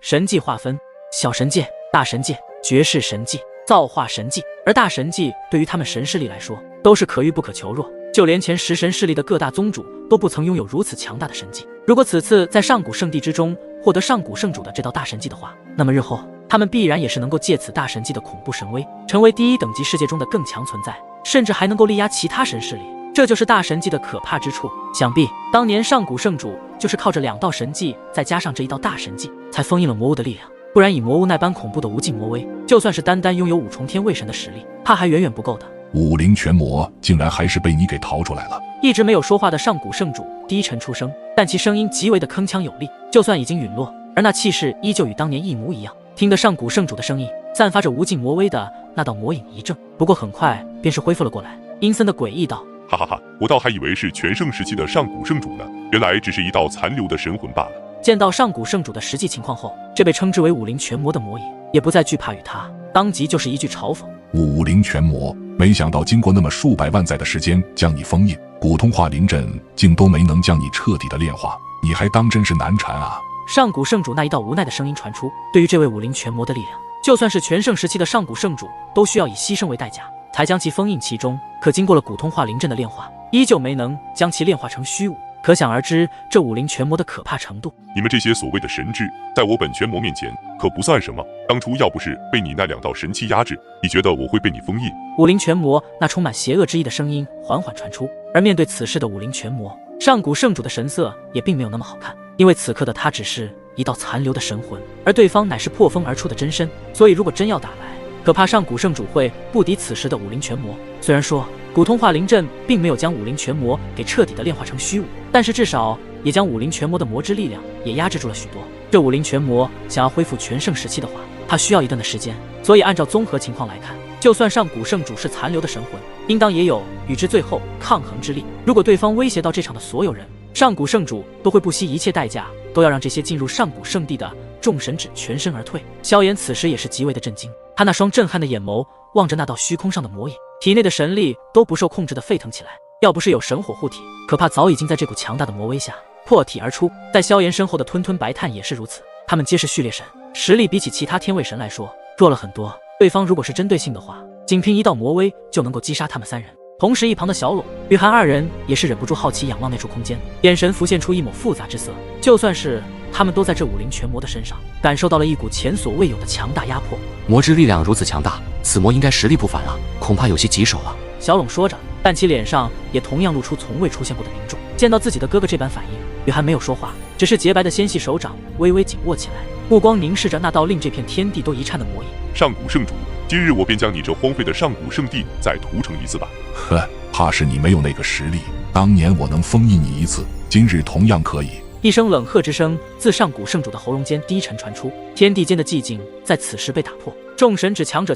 神迹划分：小神界、大神界、绝世神迹、造化神迹。而大神迹对于他们神势力来说，都是可遇不可求弱。就连前10神势力的各大宗主都不曾拥有如此强大的神迹。如果此次在上古圣地之中获得上古圣主的这道大神迹的话，那么日后他们必然也是能够借此大神迹的恐怖神威，成为第1等级世界中的更强存在，甚至还能够力压其他神势力。这就是大神迹的可怕之处。想必当年上古圣主就是靠着2道神迹，再加上这一道大神迹，才封印了魔物的力量。不然以魔物那般恐怖的无尽魔威，就算是单单拥有5重天卫神的实力，他还远远不够的。武灵全魔竟然还是被你给逃出来了。一直没有说话的上古圣主低沉出声，但其声音极为的铿锵有力，就算已经陨落，而那气势依旧与当年一模一样。听得上古圣主的声音散发着无尽魔威的那道魔影一怔，不过很快便是恢复了过来，阴森的诡异道：哈哈哈，我倒还以为是全盛时期的上古圣主呢，原来只是一道残留的神魂罢了。见到上古圣主的实际情况后，这被称之为武灵全魔的魔影也不再惧怕于他，当即就是一句嘲讽：武灵全魔，没想到经过那么数百万载的时间将你封印，古通化灵阵竟都没能将你彻底的炼化，你还当真是难缠啊。上古圣主那一道无奈的声音传出，对于这位武灵全魔的力量，就算是全盛时期的上古圣主都需要以牺牲为代价才将其封印其中，可经过了古通化灵阵的炼化，依旧没能将其炼化成虚无，可想而知这武灵全魔的可怕程度。你们这些所谓的神智，在我本全魔面前可不算什么，当初要不是被你那2道神器压制，你觉得我会被你封印？武灵全魔那充满邪恶之意的声音缓缓传出，而面对此事的武灵全魔，上古圣主的神色也并没有那么好看，因为此刻的他只是一道残留的神魂，而对方乃是破风而出的真身，所以如果真要打来，可怕上古圣主会不敌此时的武灵全魔。虽然说古通化灵阵并没有将武灵全魔给彻底的炼化成虚无，但是至少也将武灵全魔的魔之力量也压制住了许多。这武灵全魔想要恢复全盛时期的话，他需要一段的时间，所以按照综合情况来看，就算上古圣主是残留的神魂，应当也有与之最后抗衡之力。如果对方威胁到这场的所有人，上古圣主都会不惜一切代价，都要让这些进入上古圣地的众神指全身而退。萧炎此时也是极为的震惊，他那双震撼的眼眸望着那道虚空上的魔影，体内的神力都不受控制的沸腾起来。要不是有神火护体，可怕早已经在这股强大的魔威下破体而出。在萧炎身后的吞吞白炭也是如此，他们皆是序列神，实力比起其他天位神来说弱了很多。对方如果是针对性的话，仅凭一道魔威就能够击杀他们3人。同时一旁的小裸、雨涵2人也是忍不住好奇仰望那处空间，眼神浮现出一抹复杂之色。就算是他们都在这武灵全魔的身上感受到了一股前所未有的强大压迫。魔之力量如此强大，此魔应该实力不凡啊，恐怕有些棘手了。小龙说着，但其脸上也同样露出从未出现过的凝重。见到自己的哥哥这般反应，雨涵没有说话，只是洁白的纤细手掌微微紧握起来，目光凝视着那道令这片天地都一颤的魔影。上古圣主，今日我便将你这荒废的上古圣地再屠城一次吧。呵，怕是你没有那个实力。当年我能封印你1次，今日同样可以。一声冷喝之声自上古圣主的喉咙间低沉传出，天地间的寂静在此时被打破。众神指强者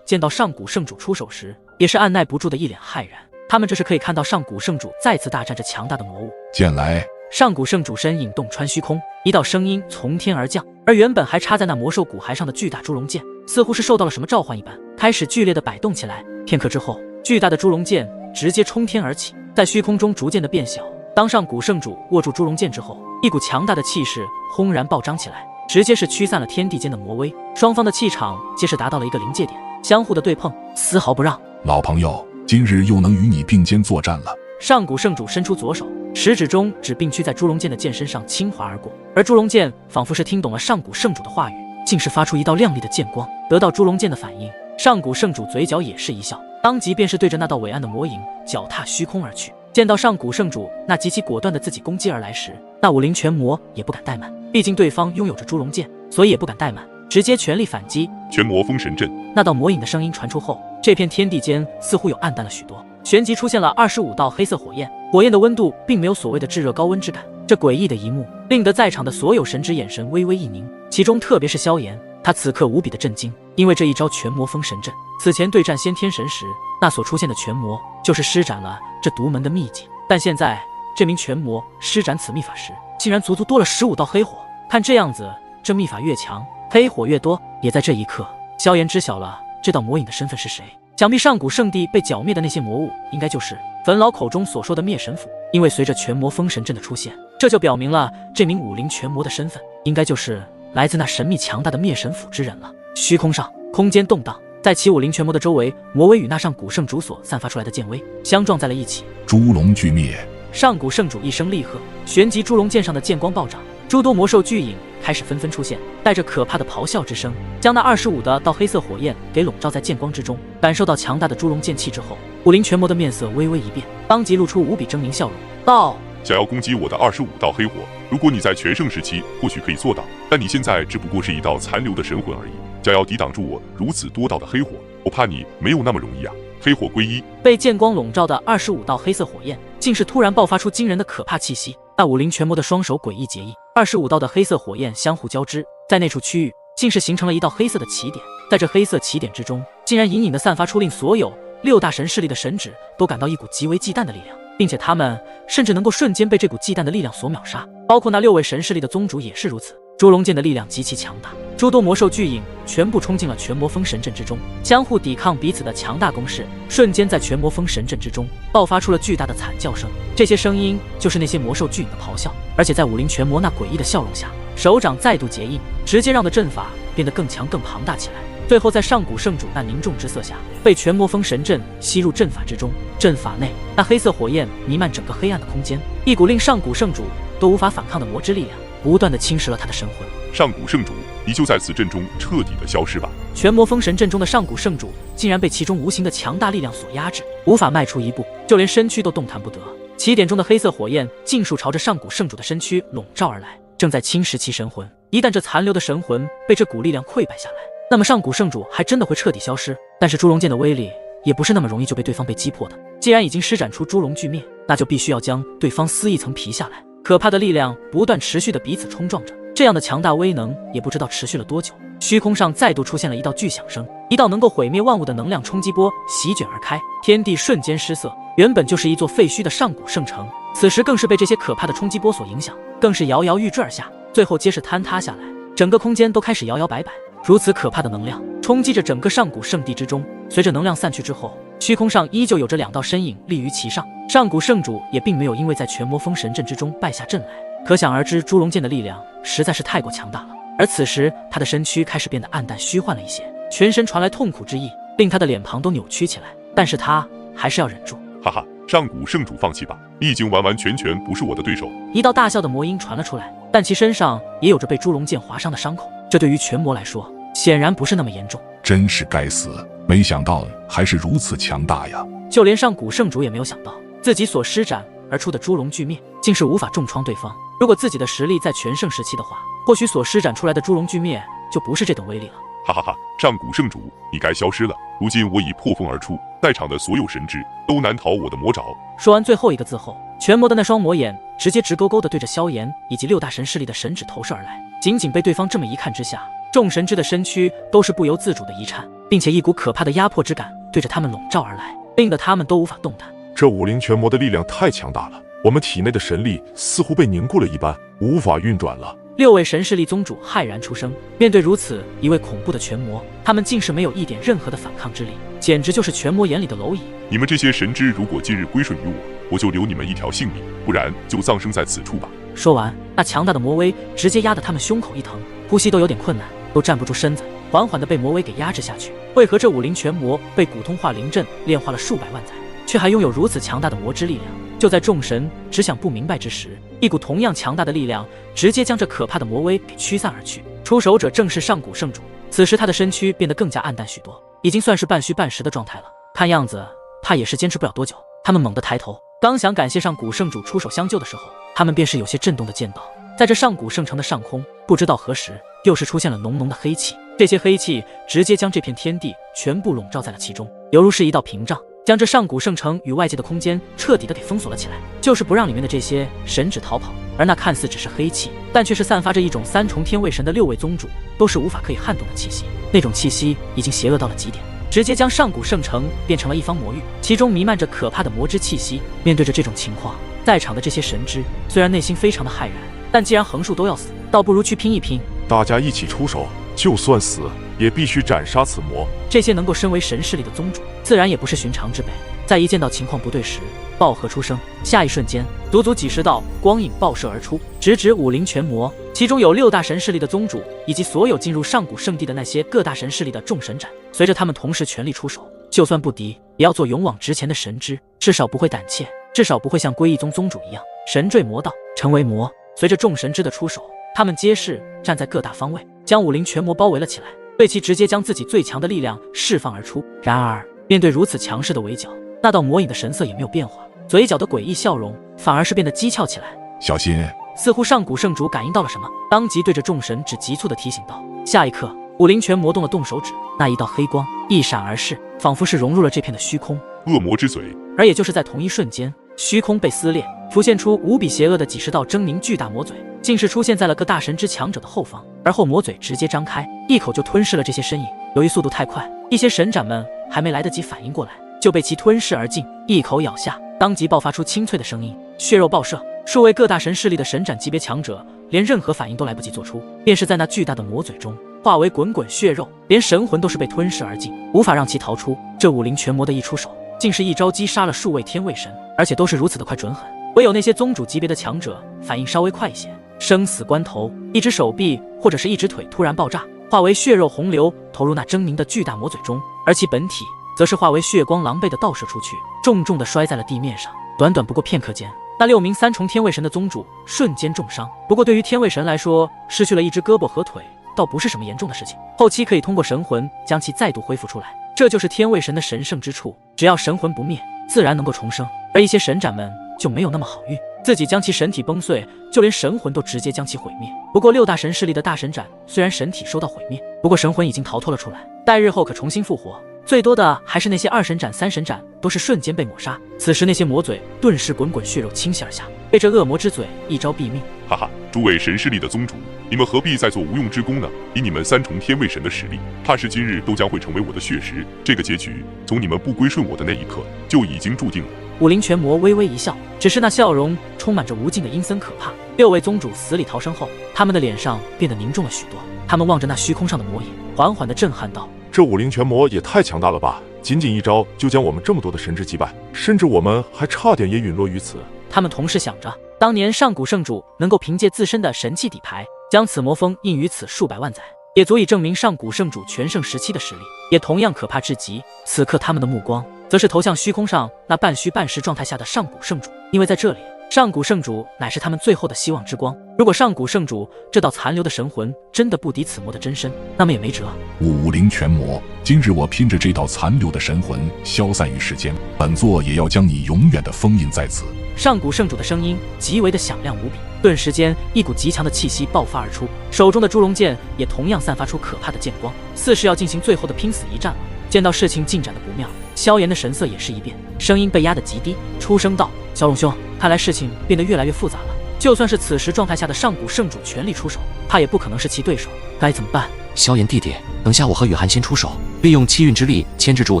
见到上古圣主出手时，也是按耐不住的一脸骇然。他们这是可以看到上古圣主再次大战这强大的魔物。剑来！上古圣主身影洞穿虚空，一道声音从天而降，而原本还插在那魔兽骨骸上的巨大猪龙剑，似乎是受到了什么召唤一般，开始剧烈的摆动起来。片刻之后，巨大的猪龙剑直接冲天而起，在虚空中逐渐的变小。当上古圣主握住猪龙剑之后，一股强大的气势轰然暴涨起来，直接是驱散了天地间的魔威。双方的气场皆是达到了一个临界点，相互的对碰，丝毫不让。老朋友，今日又能与你并肩作战了。上古圣主伸出左手，食指中指并驱在猪龙剑的剑身上轻划而过，而猪龙剑仿佛是听懂了上古圣主的话语，竟是发出一道亮丽的剑光。得到猪龙剑的反应，上古圣主嘴角也是一笑，当即便是对着那道伟岸的魔影脚踏虚空而去。见到上古圣主那极其果断的自己攻击而来时，那武灵全魔也不敢怠慢，毕竟对方拥有着猪龙剑，所以也不敢怠慢，直接全力反击。全魔封神阵。那道魔影的声音传出后，这片天地间似乎有暗淡了许多，旋即出现了25道黑色火焰，火焰的温度并没有所谓的炙热高温之感。这诡异的一幕令得在场的所有神之眼神微微一凝，其中特别是萧炎，他此刻无比的震惊，因为这一招全魔封神阵，此前对战先天神时那所出现的全魔就是施展了这独门的秘籍，但现在这名全魔施展此秘法时，竟然足足多了15道黑火。看这样子，这秘法越强，黑火越多。也在这一刻，萧炎知晓了这道魔影的身份是谁。想必上古圣地被剿灭的那些魔物，应该就是坟老口中所说的灭神斧。因为随着全魔封神阵的出现，这就表明了这名武灵全魔的身份，应该就是来自那神秘强大的灭神斧之人了。虚空上，空间动荡，在其武灵拳魔的周围，魔威与那上古圣主所散发出来的剑威相撞在了一起。猪龙俱灭。上古圣主一声厉喝，旋即猪龙剑上的剑光暴涨，诸多魔兽巨影开始纷纷出现，带着可怕的咆哮之声，将那25道黑色火焰给笼罩在剑光之中。感受到强大的猪龙剑气之后，武灵拳魔的面色微微一变，当即露出无比狰狞笑容，道：想要攻击我的25道黑火，如果你在全盛时期，或许可以做到，但你现在只不过是一道残留的神魂而已。想要抵挡住我如此多道的黑火，我怕你没有那么容易啊！黑火归一。被剑光笼罩的25道黑色火焰，竟是突然爆发出惊人的可怕气息。那武灵拳魔的双手诡异结印，25道的黑色火焰相互交织，在那处区域竟是形成了一道黑色的起点。在这黑色起点之中，竟然隐隐地散发出令所有6大神势力的神旨都感到一股极为忌惮的力量，并且他们甚至能够瞬间被这股忌惮的力量所秒杀，包括那6位神势力的宗主也是如此。猪龙剑的力量极其强大，诸多魔兽巨影全部冲进了全魔封神阵之中，相互抵抗彼此的强大攻势，瞬间在全魔封神阵之中爆发出了巨大的惨叫声。这些声音就是那些魔兽巨影的咆哮，而且在武灵拳魔那诡异的笑容下，手掌再度结印，直接让的阵法变得更强更庞大起来。最后在上古圣主那凝重之色下，被全魔封神阵吸入阵法之中。阵法内那黑色火焰弥漫整个黑暗的空间，一股令上古圣主都无法反抗的魔之力量不断地侵蚀了他的神魂。上古圣主，你就在此阵中彻底的消失吧！全魔封神阵中的上古圣主竟然被其中无形的强大力量所压制，无法迈出一步，就连身躯都动弹不得。起点中的黑色火焰尽数朝着上古圣主的身躯笼罩而来，正在侵蚀其神魂。一旦这残留的神魂被这股力量溃败下来，那么上古圣主还真的会彻底消失。但是猪龙剑的威力也不是那么容易就被对方被击破的，既然已经施展出猪龙俱灭，那就必须要将对方撕一层皮下来。可怕的力量不断持续的彼此冲撞着，这样的强大威能也不知道持续了多久。虚空上再度出现了一道巨响声，一道能够毁灭万物的能量冲击波席卷而开，天地瞬间失色。原本就是一座废墟的上古圣城，此时更是被这些可怕的冲击波所影响，更是摇摇欲坠而下，最后皆是坍塌下来，整个空间都开始摇摇摆摆。如此可怕的能量冲击着整个上古圣地之中，随着能量散去之后，虚空上依旧有着2道身影立于其上。上古圣主也并没有因为在全魔封神阵之中败下阵来，可想而知猪龙剑的力量实在是太过强大了。而此时他的身躯开始变得暗淡虚幻了一些，全身传来痛苦之意，令他的脸庞都扭曲起来，但是他还是要忍住。哈哈，上古圣主放弃吧，你已经完完全全不是我的对手。一道大笑的魔音传了出来，但其身上也有着被猪龙剑划伤的伤口，这对于全魔来说显然不是那么严重。真是该死，没想到还是如此强大呀！就连上古圣主也没有想到，自己所施展而出的猪龙俱灭竟是无法重创对方。如果自己的实力在全盛时期的话，或许所施展出来的猪龙俱灭就不是这等威力了。哈哈哈，上古圣主，你该消失了。如今我已破风而出，在场的所有神智都难逃我的魔爪。说完最后一个字后，全魔的那双魔眼直接直勾勾地对着萧炎以及6大神势力的神旨投射而来。仅仅被对方这么一看之下，众神之的身躯都是不由自主的一颤，并且一股可怕的压迫之感对着他们笼罩而来，令得他们都无法动弹。这武灵拳魔的力量太强大了，我们体内的神力似乎被凝固了一般，无法运转了。6位神势力宗主骇然出声，面对如此一位恐怖的拳魔，他们竟是没有一点任何的反抗之力，简直就是拳魔眼里的蝼蚁。你们这些神之如果今日归顺于我就留你们一条性命，不然就葬生在此处吧。说完，那强大的魔威直接压得他们胸口一疼，呼吸都有点困难，都站不住身子，缓缓地被魔威给压制下去。为何这武灵拳魔被古通化灵阵炼化了数百万载，却还拥有如此强大的魔之力量？就在众神只想不明白之时，一股同样强大的力量直接将这可怕的魔威给驱散而去。出手者正是上古圣主，此时他的身躯变得更加暗淡许多，已经算是半虚半实的状态了。看样子怕也是坚持不了多久。他们猛地抬头，刚想感谢上古圣主出手相救的时候，他们便是有些震动的见到，在这上古圣城的上空，不知道何时又是出现了浓浓的黑气。这些黑气直接将这片天地全部笼罩在了其中，犹如是一道屏障，将这上古圣城与外界的空间彻底的给封锁了起来，就是不让里面的这些神旨逃跑。而那看似只是黑气，但却是散发着一种3重天位神的6位宗主都是无法可以撼动的气息，那种气息已经邪恶到了极点，直接将上古圣城变成了一方魔域，其中弥漫着可怕的魔之气息。面对着这种情况，在场的这些神之虽然内心非常的骇然，但既然横竖都要死，倒不如去拼一拼。大家一起出手，就算死也必须斩杀此魔。这些能够身为神势力的宗主，自然也不是寻常之辈。在一见到情况不对时，暴喝出声，下一瞬间，足足几十道光影爆射而出，直指武林拳魔。其中有6大神势力的宗主，以及所有进入上古圣地的那些各大神势力的众神斩。随着他们同时全力出手，就算不敌，也要做勇往直前的神之，至少不会胆怯，至少不会像归义宗宗主一样神坠魔道，成为魔。随着众神之的出手，他们皆是站在各大方位，将武林拳魔包围了起来，对其直接将自己最强的力量释放而出。然而，面对如此强势的围剿，那道魔影的神色也没有变化，嘴角的诡异笑容反而是变得讥诮起来。小心！似乎上古圣主感应到了什么，当即对着众神只急促地提醒道。下一刻，武林拳魔动了动手指，那一道黑光一闪而逝，仿佛是融入了这片的虚空。恶魔之嘴。而也就是在同一瞬间，虚空被撕裂，浮现出无比邪恶的几十道狰狞巨大魔嘴，竟是出现在了各大神之强者的后方。而后魔嘴直接张开，一口就吞噬了这些身影。由于速度太快，一些神斩们还没来得及反应过来，就被其吞噬而尽，一口咬下，当即爆发出清脆的声音，血肉爆射。数位各大神势力的神斩级别强者连任何反应都来不及做出，便是在那巨大的魔嘴中化为滚滚血肉，连神魂都是被吞噬而尽，无法让其逃出。这武林拳魔的一出手，竟是一招击杀了数位天位神，而且都是如此的快准狠。唯有那些宗主级别的强者反应稍微快一些，生死关头，一只手臂或者是一只腿突然爆炸，化为血肉洪流投入那狰狞的巨大魔嘴中，而其本体则是化为血光狼狈的倒射出去，重重的摔在了地面上。短短不过片刻间，那6名3重天位神的宗主瞬间重伤。不过对于天位神来说，失去了一只胳膊和腿倒不是什么严重的事情，后期可以通过神魂将其再度恢复出来，这就是天位神的神圣之处，只要神魂不灭，自然能够重生。而一些神斩们就没有那么好运，自己将其神体崩碎，就连神魂都直接将其毁灭。不过6大神势力的大神斩虽然神体受到毁灭，不过神魂已经逃脱了出来，待日后可重新复活。最多的还是那些2神斩、3神斩都是瞬间被抹杀，此时那些魔嘴顿时滚滚血肉倾泻而下，被这恶魔之嘴一招毙命。哈哈，诸位神势力的宗主，你们何必再做无用之功呢？以你们3重天位神的实力，怕是今日都将会成为我的血食。这个结局从你们不归顺我的那一刻就已经注定了。武林拳魔微微一笑，只是那笑容充满着无尽的阴森可怕。6位宗主死里逃生后，他们的脸上变得凝重了许多，他们望着那虚空上的魔影，缓缓地震撼道：这武林拳魔也太强大了吧！仅仅一招就将我们这么多的神之击败，甚至我们还差点也陨落于此。他们同时想着，当年上古圣主能够凭借自身的神器底牌，将此魔封印于此数百万载，也足以证明上古圣主全盛时期的实力，也同样可怕至极。此刻他们的目光则是投向虚空上那半虚半实状态下的上古圣主，因为在这里，上古圣主乃是他们最后的希望之光。如果上古圣主这道残留的神魂真的不敌此魔的真身，那么也没辙。武林拳魔，今日我拼着这道残留的神魂消散于世间，本座也要将你永远的封印在此。上古圣主的声音极为的响亮无比，顿时间一股极强的气息爆发而出，手中的朱龙剑也同样散发出可怕的剑光，似是要进行最后的拼死一战了。见到事情进展的不妙，萧炎的神色也是一变，声音被压得极低，出声道：小龙兄，看来事情变得越来越复杂了，就算是此时状态下的上古圣主全力出手，他也不可能是其对手，该怎么办？萧炎弟弟，等下我和雨涵先出手，利用气运之力牵制住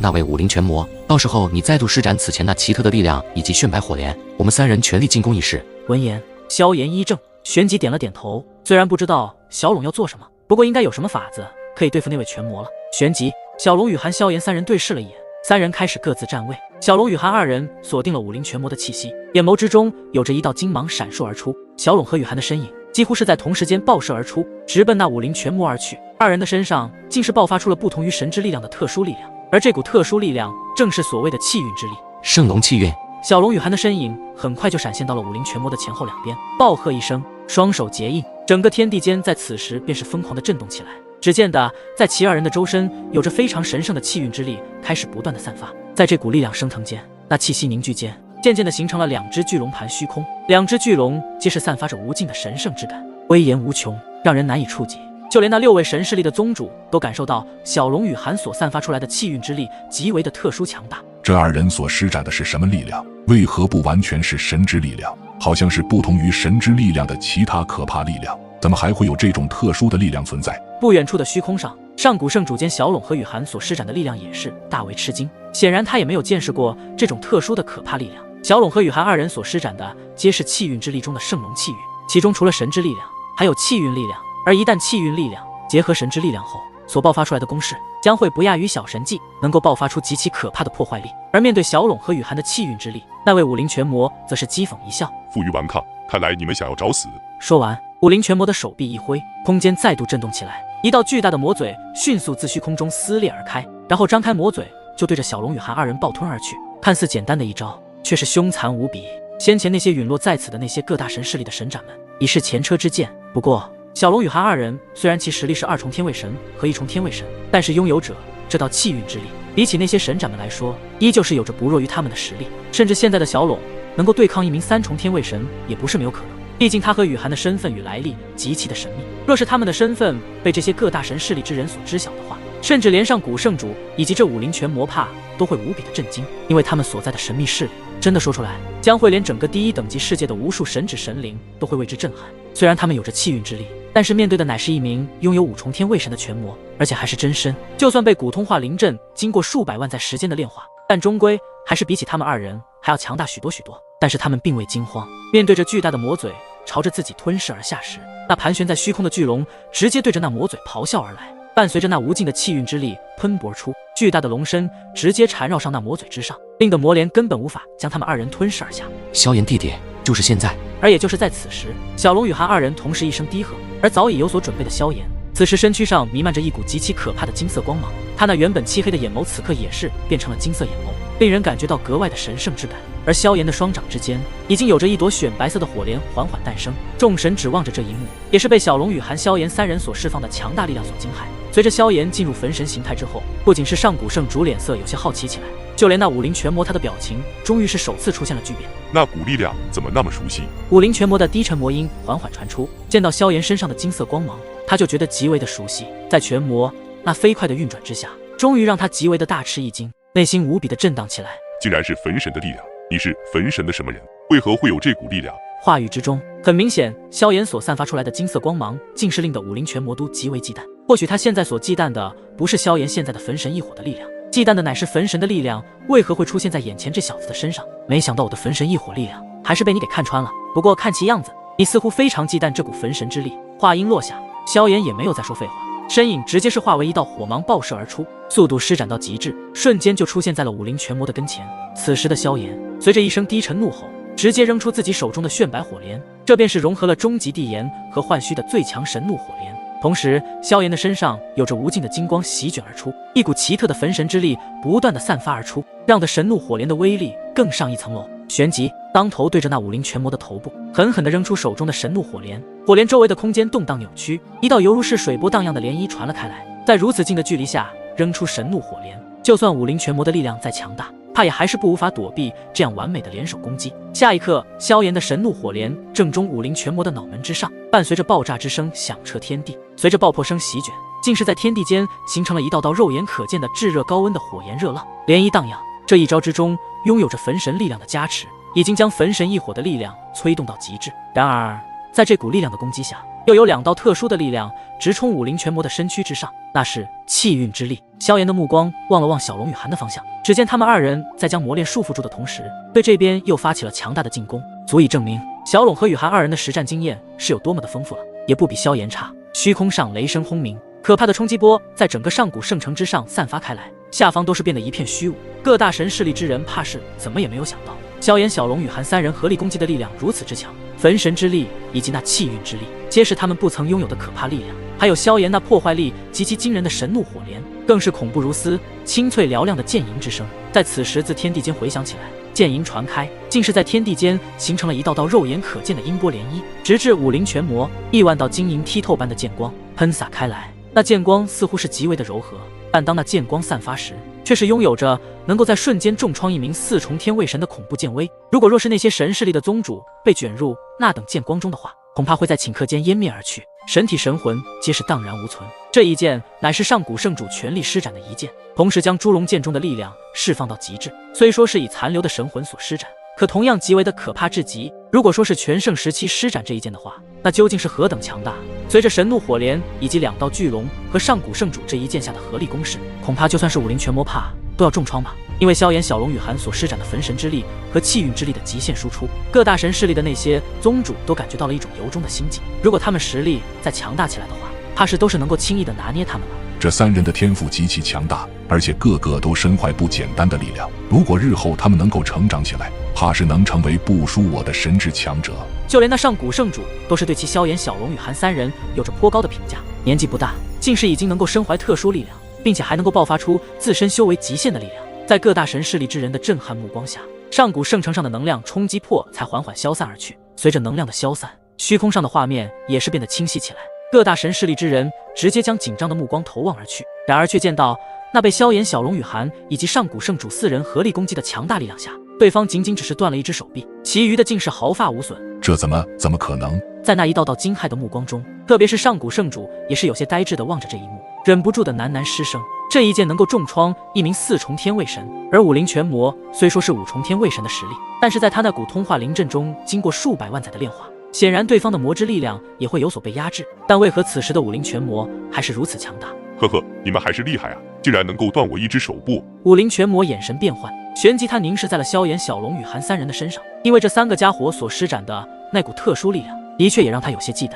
那位武林拳魔，到时候你再度施展此前那奇特的力量以及炫白火莲，我们3人全力进攻一试。闻言，萧炎一怔，旋即点了点头，虽然不知道小龙要做什么，不过应该有什么法子可以对付那位拳魔了。旋即，小龙、雨涵、萧炎3人对视了一眼，3人开始各自站位。小龙、雨涵2人锁定了武林拳魔的气息，眼眸之中有着一道金芒闪烁而出。小龙和雨涵的身影几乎是在同时间爆射而出，直奔那武林拳魔而去。2人的身上竟是爆发出了不同于神之力量的特殊力量，而这股特殊力量正是所谓的气运之力。圣龙气运。小龙、雨涵的身影很快就闪现到了武林拳魔的前后两边，暴喝一声，双手结印，整个天地间在此时便是疯狂的震动起来。只见得在其2人的周身有着非常神圣的气运之力开始不断的散发，在这股力量升腾间，那气息凝聚间，渐渐的形成了2只巨龙盘虚空，2只巨龙皆是散发着无尽的神圣之感，威严无穷，让人难以触及。就连那6位神势力的宗主都感受到小龙、雨涵所散发出来的气运之力极为的特殊强大。这2人所施展的是什么力量？为何不完全是神之力量？好像是不同于神之力量的其他可怕力量，怎么还会有这种特殊的力量存在？不远处的虚空上，上古圣主见小龙和雨涵所施展的力量也是大为吃惊，显然他也没有见识过这种特殊的可怕力量。小龙和雨涵2人所施展的皆是气运之力中的圣龙气运，其中除了神之力量，还有气运力量，而一旦气运力量结合神之力量后，所爆发出来的攻势将会不亚于小神技，能够爆发出极其可怕的破坏力。而面对小拢和雨涵的气运之力，那位武灵拳魔则是讥讽一笑，负隅顽抗，看来你们想要找死。说完，武灵拳魔的手臂一挥，空间再度震动起来，一道巨大的魔嘴迅速自虚空中撕裂而开，然后张开魔嘴就对着小龙与韩二人暴吞而去。看似简单的一招，却是凶残无比。先前那些陨落在此的那些各大神势力的神斩们，已是前车之鉴。不过小龙与韩二人虽然其实力是2重天位神和1重天位神，但是拥有者这道气运之力，比起那些神斩们来说，依旧是有着不弱于他们的实力。甚至现在的小龙能够对抗一名3重天位神，也不是没有可能。毕竟他和雨涵的身份与来历极其的神秘，若是他们的身份被这些各大神势力之人所知晓的话，甚至连上古圣主以及这武灵拳魔怕都会无比的震惊，因为他们所在的神秘势力真的说出来，将会连整个第1等级世界的无数神指神灵都会为之震撼。虽然他们有着气运之力，但是面对的乃是一名拥有5重天位神的拳魔，而且还是真身。就算被古通化灵阵经过数百万载时间的炼化，但终归还是比起他们2人还要强大许多许多。但是他们并未惊慌，面对着巨大的魔嘴朝着自己吞噬而下时，那盘旋在虚空的巨龙直接对着那魔嘴咆哮而来，伴随着那无尽的气运之力喷薄而出，巨大的龙身直接缠绕上那魔嘴之上，令得魔莲根本无法将他们2人吞噬而下。萧炎弟弟，就是现在！而也就是在此时，小龙与韩2人同时一声低喝，而早已有所准备的萧炎，此时身躯上弥漫着一股极其可怕的金色光芒，他那原本漆黑的眼眸此刻也是变成了金色眼眸，令人感觉到格外的神圣之感。而萧炎的双掌之间已经有着一朵雪白色的火莲缓缓诞生，众神指望着这一幕，也是被小龙与韩、萧炎3人所释放的强大力量所惊骇。随着萧炎进入焚神形态之后，不仅是上古圣主脸色有些好奇起来，就连那武灵拳魔他的表情终于是首次出现了巨变。那股力量怎么那么熟悉？武灵拳魔的低沉魔音缓缓传出，见到萧炎身上的金色光芒，他就觉得极为的熟悉。在拳魔那飞快的运转之下，终于让他极为的大吃一惊，内心无比的震荡起来。竟然是焚神的力量！你是焚神的什么人？为何会有这股力量？话语之中，很明显，萧炎所散发出来的金色光芒，竟是令的武灵拳魔都极为忌惮。或许他现在所忌惮的，不是萧炎现在的焚神异火的力量，忌惮的乃是焚神的力量为何会出现在眼前这小子的身上。没想到我的焚神异火力量，还是被你给看穿了。不过看其样子，你似乎非常忌惮这股焚神之力。话音落下，萧炎也没有再说废话，身影直接是化为一道火芒爆射而出，速度施展到极致，瞬间就出现在了武灵拳魔的跟前。此时的萧炎随着一声低沉怒吼，直接扔出自己手中的炫白火莲，这便是融合了终极地炎和幻虚的最强神怒火莲。同时，萧炎的身上有着无尽的金光席卷而出，一股奇特的焚神之力不断的散发而出，让的神怒火莲的威力更上一层楼。旋即，当头对着那武灵拳魔的头部，狠狠地扔出手中的神怒火莲。火莲周围的空间动荡扭曲，一道犹如是水波荡漾的涟漪传了开来。在如此近的距离下扔出神怒火莲，就算武灵拳魔的力量再强大，怕也还是无法躲避这样完美的联手攻击。下一刻，萧炎的神怒火莲正中武灵拳魔的脑门之上，伴随着爆炸之声响彻天地，随着爆破声席卷，竟是在天地间形成了一道道肉眼可见的炙热高温的火焰热浪，涟漪荡漾。这一招之中拥有着焚神力量的加持，已经将焚神异火的力量催动到极致。然而在这股力量的攻击下，又有2道特殊的力量直冲武灵拳魔的身躯之上，那是气运之力。萧炎的目光望了望小龙与韩的方向，只见他们2人在将魔链束缚住的同时，对这边又发起了强大的进攻，足以证明小龙和雨涵2人的实战经验是有多么的丰富了，也不比萧炎差。虚空上雷声轰鸣，可怕的冲击波在整个上古圣城之上散发开来，下方都是变得一片虚无。各大神势力之人怕是怎么也没有想到，萧炎、小龙与韩3人合力攻击的力量如此之强，焚神之力以及那气运之力，皆是他们不曾拥有的可怕力量。还有萧炎那破坏力极其惊人的神怒火莲，更是恐怖如斯。清脆嘹亮的剑吟之声在此时自天地间回响起来，剑吟传开，竟是在天地间形成了一道道肉眼可见的音波涟漪，直至武灵拳魔亿万道晶莹剔透般的剑光喷洒开来。那剑光似乎是极为的柔和，但当那剑光散发时，却是拥有着能够在瞬间重创一名4重天位神的恐怖剑威。若是那些神势力的宗主被卷入那等剑光中的话，恐怕会在顷刻间湮灭而去，神体神魂皆是荡然无存。这一剑乃是上古圣主全力施展的一剑，同时将猪龙剑中的力量释放到极致。虽说是以残留的神魂所施展，可同样极为的可怕至极。如果说是全盛时期施展这一剑的话，那究竟是何等强大？随着神怒火莲以及2道巨龙和上古圣主这一剑下的合力攻势，恐怕就算是武灵拳魔怕都要重创吧。因为萧炎、小龙与韩所施展的焚神之力和气运之力的极限输出，各大神势力的那些宗主都感觉到了一种由衷的心悸。如果他们实力再强大起来的话，怕是都是能够轻易的拿捏他们了。这三人的天赋极其强大，而且个个都身怀不简单的力量。如果日后他们能够成长起来，怕是能成为不输我的神之强者。就连那上古圣主都是对其萧炎、小龙与韩三人有着颇高的评价。年纪不大，竟是已经能够身怀特殊力量，并且还能够爆发出自身修为极限的力量。在各大神势力之人的震撼目光下，上古圣城上的能量冲击波才缓缓消散而去。随着能量的消散，虚空上的画面也是变得清晰起来。各大神势力之人直接将紧张的目光投望而去，然而却见到那被萧炎、小龙与寒以及上古圣主四人合力攻击的强大力量下，对方仅仅只是断了一只手臂，其余的竟是毫发无损。这怎么可能？在那一道道惊骇的目光中，特别是上古圣主也是有些呆滞地望着这一幕，忍不住的喃喃失声。这一剑能够重创一名4重天位神，而武灵拳魔虽说是5重天位神的实力，但是在他那股通化灵阵中经过数百万载的炼化，显然对方的魔之力量也会有所被压制。但为何此时的武灵拳魔还是如此强大？呵呵，你们还是厉害啊，竟然能够断我一只手部。武灵拳魔眼神变幻，旋即他凝视在了萧炎、小龙与韩三人的身上，因为这3个家伙所施展的那股特殊力量，的确也让他有些忌惮。